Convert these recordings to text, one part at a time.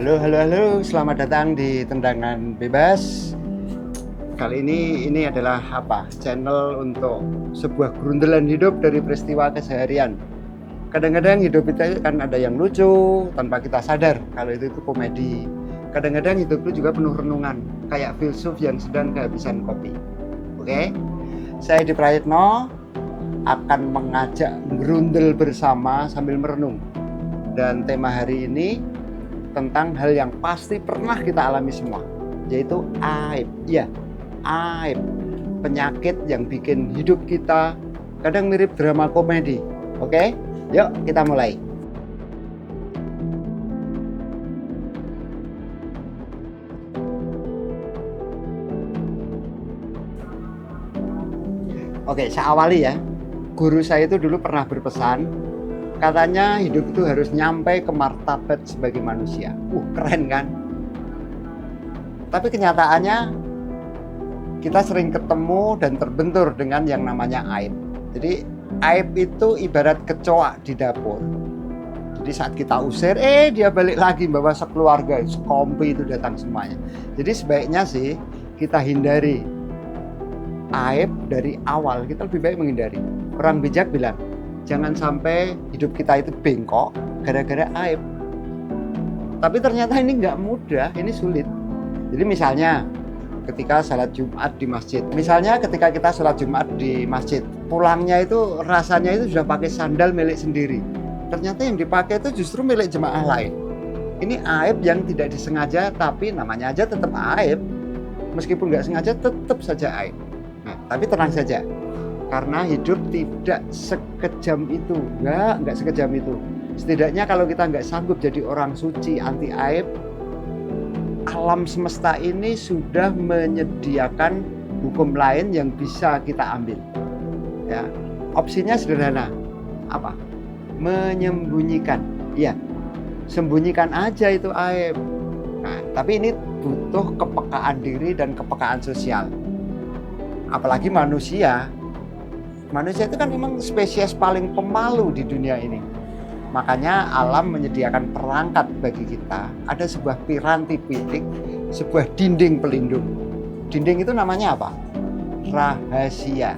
Halo, selamat datang di Tendangan Bebas. Kali ini adalah channel untuk sebuah gerundelan hidup dari peristiwa keseharian. Kadang-kadang hidup kita kan ada yang lucu tanpa kita sadar kalau itu komedi. Kadang-kadang hidup itu juga penuh renungan, kayak filsuf yang sedang kehabisan kopi. Oke? Saya Di Prayitno akan mengajak gerundel bersama sambil merenung. Dan tema hari ini tentang hal yang pasti pernah kita alami semua, yaitu aib. Ya, aib, penyakit yang bikin hidup kita kadang mirip drama komedi. Oke, yuk kita mulai. Oke, saya awali ya. Guru saya itu dulu pernah berpesan, katanya hidup itu harus nyampe ke martabat sebagai manusia. Keren kan? Tapi kenyataannya kita sering ketemu dan terbentur dengan yang namanya aib. Jadi aib itu ibarat kecoa di dapur. Jadi saat kita usir, dia balik lagi bawa sekeluarga, sekompi itu datang semuanya. Jadi sebaiknya sih kita hindari aib dari awal. Kita lebih baik menghindari. Orang bijak bilang, jangan sampai hidup kita itu bengkok gara-gara aib. Tapi ternyata ini nggak mudah, ini sulit. Jadi misalnya ketika salat Jumat di masjid. Misalnya ketika kita salat Jumat di masjid, pulangnya itu rasanya itu sudah pakai sandal milik sendiri. Ternyata yang dipakai itu justru milik jemaah lain. Ini aib yang tidak disengaja, tapi namanya aja tetap aib. Meskipun nggak sengaja, tetap saja aib. Nah, tapi tenang saja. Karena hidup tidak sekejam itu, nggak sekejam itu. Setidaknya kalau kita nggak sanggup jadi orang suci anti aib, alam semesta ini sudah menyediakan hukum lain yang bisa kita ambil. Ya, opsinya sederhana, apa? Menyembunyikan. Ya, sembunyikan aja itu aib. Nah, tapi ini butuh kepekaan diri dan kepekaan sosial. Apalagi manusia. Manusia itu kan memang spesies paling pemalu di dunia ini. Makanya alam menyediakan perangkat bagi kita. Ada sebuah piranti pitik, sebuah dinding pelindung. Dinding itu namanya apa? Rahasia.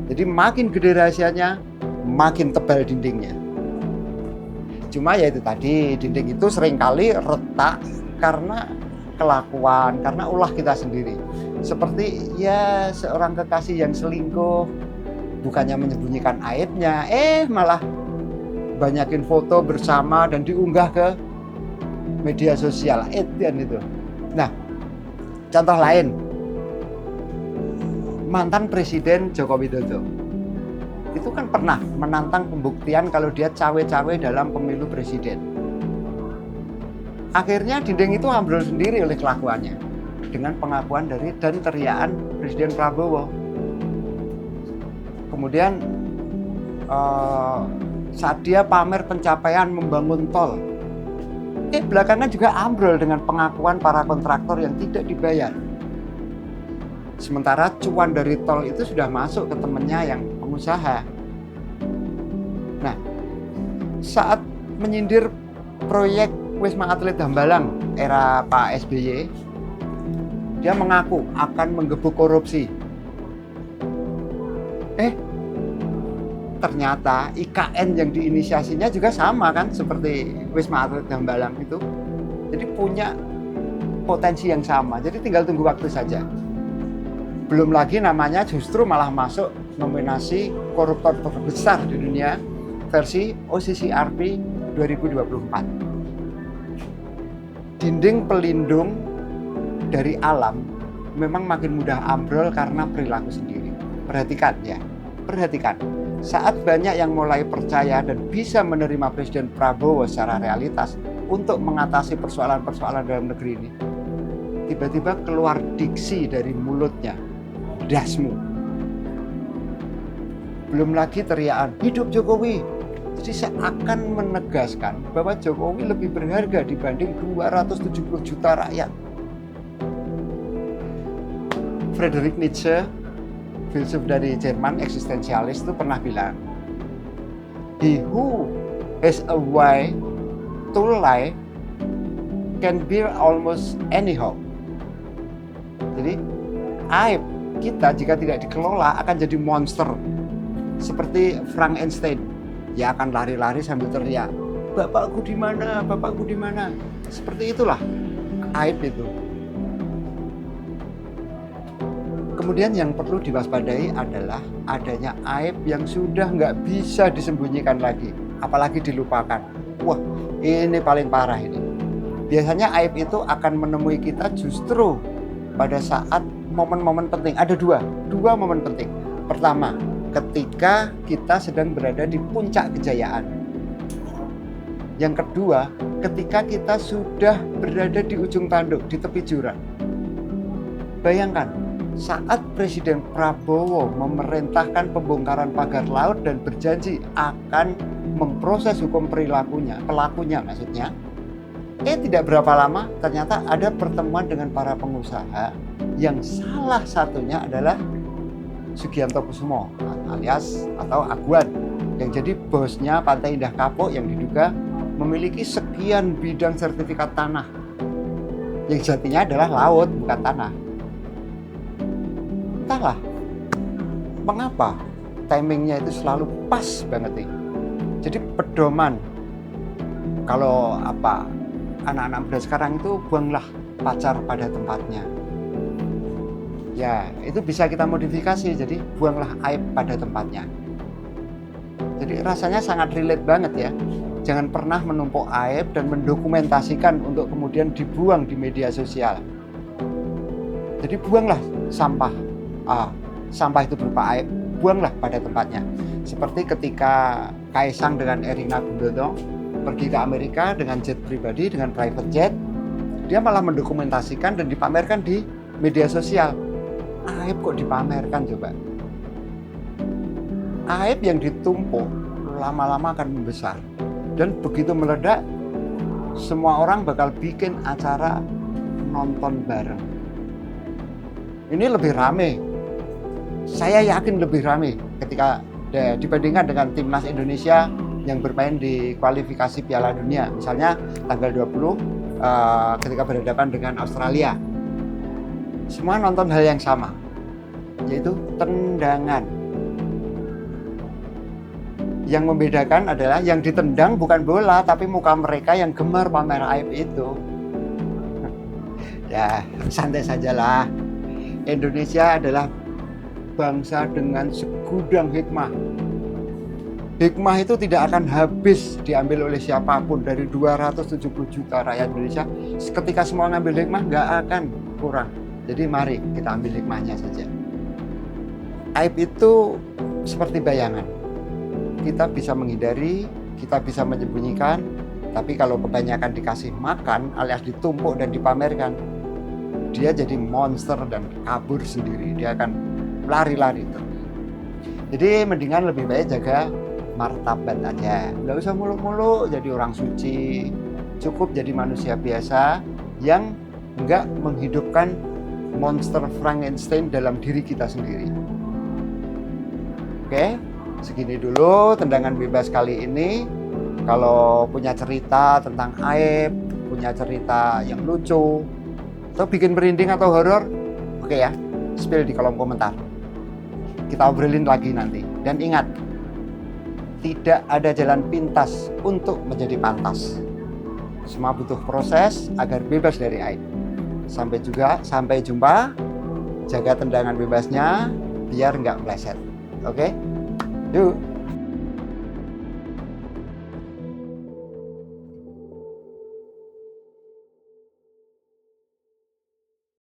Jadi makin gede rahasianya, makin tebal dindingnya. Cuma ya itu tadi, dinding itu seringkali retak karena kelakuan, karena ulah kita sendiri. Seperti ya seorang kekasih yang selingkuh, bukannya menyembunyikan aibnya, malah banyakin foto bersama dan diunggah ke media sosial. Itu. Nah, contoh lain, mantan Presiden Joko Widodo itu kan pernah menantang pembuktian kalau dia cawe-cawe dalam pemilu presiden. Akhirnya dinding itu ambrol sendiri oleh kelakuannya dengan pengakuan dari dan teriakan Presiden Prabowo. Kemudian saat dia pamer pencapaian membangun tol, belakangan juga ambrol dengan pengakuan para kontraktor yang tidak dibayar. Sementara cuan dari tol itu sudah masuk ke temannya yang pengusaha. Nah, saat menyindir proyek Wisma Atlet Hambalang era Pak SBY, dia mengaku akan menggebuk korupsi. Ternyata IKN yang diinisiasinya juga sama kan seperti Wisma Atlet Hambalang itu. Jadi punya potensi yang sama. Jadi tinggal tunggu waktu saja. Belum lagi namanya justru malah masuk nominasi koruptor terbesar di dunia versi OCCRP 2024. Dinding pelindung dari alam memang makin mudah ambrol karena perilaku sendiri. Perhatikan. Saat banyak yang mulai percaya dan bisa menerima Presiden Prabowo secara realitas untuk mengatasi persoalan-persoalan dalam negeri ini, tiba-tiba keluar diksi dari mulutnya, dasmu. Belum lagi teriakan, hidup Jokowi. Jadi saya akan menegaskan bahwa Jokowi lebih berharga dibanding 270 juta rakyat. Friedrich Nietzsche, filsuf dari Jerman, eksistensialis, itu pernah bilang, he who has a way to lie can be almost anyhow. Jadi aib kita jika tidak dikelola akan jadi monster. Seperti Frankenstein, dia akan lari-lari sambil teriak, bapakku di mana, bapakku di mana. Seperti itulah aib itu. Kemudian yang perlu diwaspadai adalah adanya aib yang sudah nggak bisa disembunyikan lagi, apalagi dilupakan. Wah, ini paling parah ini. Biasanya aib itu akan menemui kita justru pada saat momen-momen penting. Ada dua momen penting. Pertama, ketika kita sedang berada di puncak kejayaan. Yang kedua, ketika kita sudah berada di ujung tanduk, di tepi jurang. Bayangkan, saat Presiden Prabowo memerintahkan pembongkaran pagar laut dan berjanji akan memproses hukum pelakunya maksudnya, tidak berapa lama ternyata ada pertemuan dengan para pengusaha yang salah satunya adalah Sugianto Kusumo alias atau Aguan yang jadi bosnya Pantai Indah Kapuk yang diduga memiliki sekian bidang sertifikat tanah yang jatinya adalah laut bukan tanah. Entahlah mengapa timingnya itu selalu pas banget nih. Jadi pedoman kalau anak-anak muda sekarang itu buanglah pacar pada tempatnya. Ya, itu bisa kita modifikasi, jadi buanglah aib pada tempatnya. Jadi rasanya sangat relate banget ya. Jangan pernah menumpuk aib dan mendokumentasikan untuk kemudian dibuang di media sosial. Jadi buanglah sampah. Sampah itu berupa aib, buanglah pada tempatnya. Seperti ketika Kaisang dengan Erina Gudono pergi ke Amerika dengan jet pribadi, dengan private jet, dia malah mendokumentasikan dan dipamerkan di media sosial. Aib kok dipamerkan coba? Aib yang ditumpuk lama-lama akan membesar dan begitu meledak, semua orang bakal bikin acara nonton bareng. Ini lebih rame. Saya yakin lebih rame ketika dibandingkan dengan timnas Indonesia yang bermain di kualifikasi Piala Dunia. Misalnya tanggal 20 ketika berhadapan dengan Australia. Semua nonton hal yang sama, yaitu tendangan. Yang membedakan adalah yang ditendang bukan bola, tapi muka mereka yang gemar pamer aib itu. Ya, santai sajalah. Indonesia adalah bangsa dengan segudang hikmah. Hikmah itu tidak akan habis diambil oleh siapapun dari 270 juta rakyat Indonesia. Ketika semua ngambil hikmah, nggak akan kurang. Jadi mari kita ambil hikmahnya saja. Aib itu seperti bayangan. Kita bisa menghindari, kita bisa menyembunyikan, tapi kalau kebanyakan dikasih makan alias ditumpuk dan dipamerkan, dia jadi monster dan kabur sendiri. Dia akan lari-lari terus. Jadi mendingan lebih baik jaga martabat aja. Nggak usah muluk-muluk jadi orang suci. Cukup jadi manusia biasa yang nggak menghidupkan monster Frankenstein dalam diri kita sendiri. Oke, segini dulu tendangan bebas kali ini. Kalau punya cerita tentang aib, punya cerita yang lucu, atau bikin merinding atau horor, oke ya, spill di kolom komentar. Kita obrolin lagi nanti. Dan ingat, tidak ada jalan pintas untuk menjadi pantas. Semua butuh proses agar bebas dari aib. Sampai jumpa. Jaga tendangan bebasnya biar nggak meleset. Oke? Yuk.